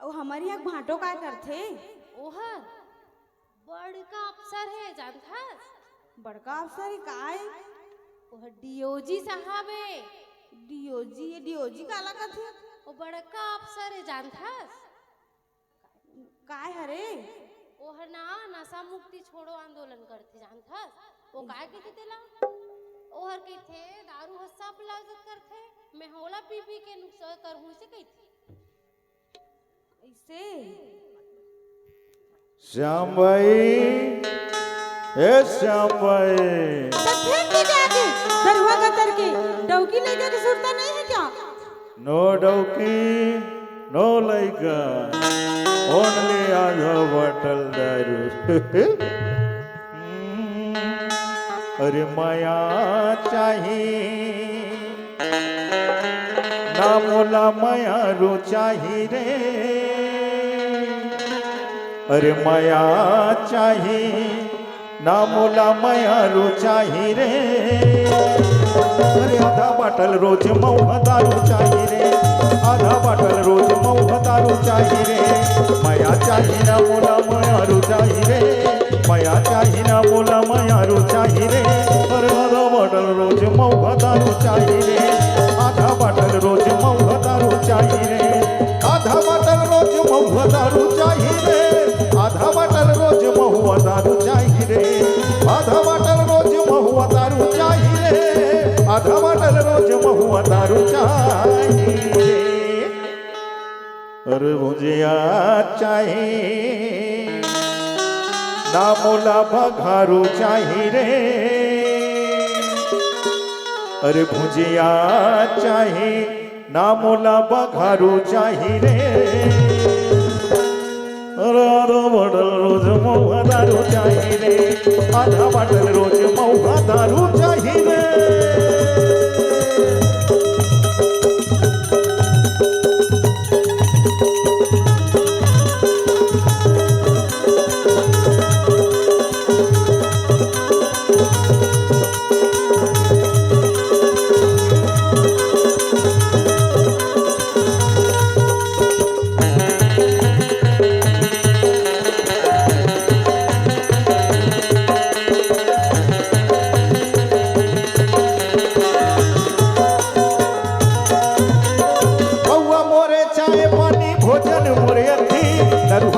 और हमारे यहाँ भाटो काय करथे? ओहर बड़का अफसर है जानथस। बड़का अफसर ही काय? ओहर डीओजी साहब है। डीओजी काला कथे? वो बड़का अफसर है जानथस। काय हरे? ओहर ना नशा मुक्ति छोड़ो आंदोलन करथे जानथस। वो काय कहते तेला? ओहर कहथे दारू हस्सा पिलाजत करथे, मैं होला पी पी के नुकसान करहूं से कहथे। ऐसे श्याम भाई, ए श्याम भाई, के जाके दरवा कतर के डौकी ले जाके सुरता नहीं है क्या? नो डौकी, नो लइका, ओनली आधा बॉटल दारू। अरे माया चाहिए ना मोला माया रो चाहिए रे। अरे माया चाहिए ना मोला माया रो चाहिए रे। अरे आधा बाटल रोज मऊह दारू चाहिए रे, आधा बाटल रोज मऊह दारू चाहिए रे। माया चाहिए ना मोला माया रो चाहिए रे, माया चाहिए ना मोला माया रो चाहिए रे। अरे आधा बाटल रोज मऊह दारू चाहिए रे, आधा बाटल रोज मऊह दारू चाहिए रे। आधा बाटल रोज मऊह दारू चाहिए रे, आधा बाटल रोज महुआ दारू चाहिए रे। आधा बाटल रोज महुआ दारू चाहिए रे, आधा बाटल रोज महुआ दारू चाहिए रे। अरे भुजिया चाहिए ना मोला भगारू चाहिए रे। अरे भुजिया चाहिए ना मोला भगारू चाहिए रे। आधा बाटल रोज महुआ दारू चाहिए रे, आधा बाटल रोज महुआ दारू चाहिए रे।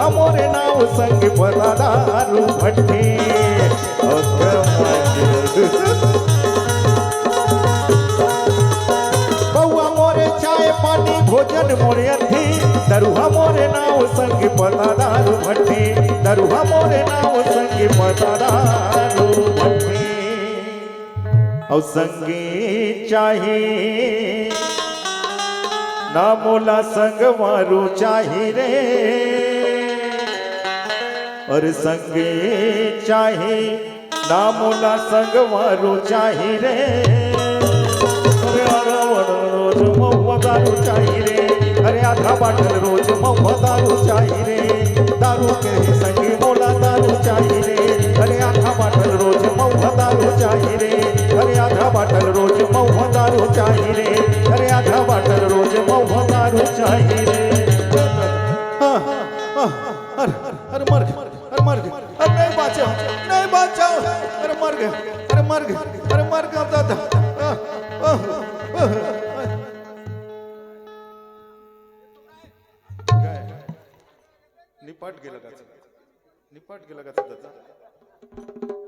मोरे नाव संग दारू भट्टी। बउआ मोरे चाय पानी भोजन मोरे अथी, दरुहा मोरे नाव संग दारू भट्टी, दरुहा मोरे नाव संग दारू भट्टी। और संगी चाहिए ना मोला संग मारू चाहिए रे। और संगे चाहिए ना मोला संग मारू चाहिए रे। अरे आधा बाटल रोज महुआ दारू चाहिए रे, अरे आधा बाटल रोज महुआ दारू चाहिए रे। दारू के ही संगे मोला दारू चाहिए रे, अरे आधा बाटल रोज महुआ दारू चाहिए रे। अरे आधा बाटल रोज महुआ दारू चाहिए रे, अरे आधा बाटल रोज महुआ दारू चाहिए रे। अरे मर गए, अरे मर गए, अरे नहीं बचाओ, नहीं बचाओ, अरे मर गए, अरे मर गए, अरे मर गए दादा। निपट गेला का दादा।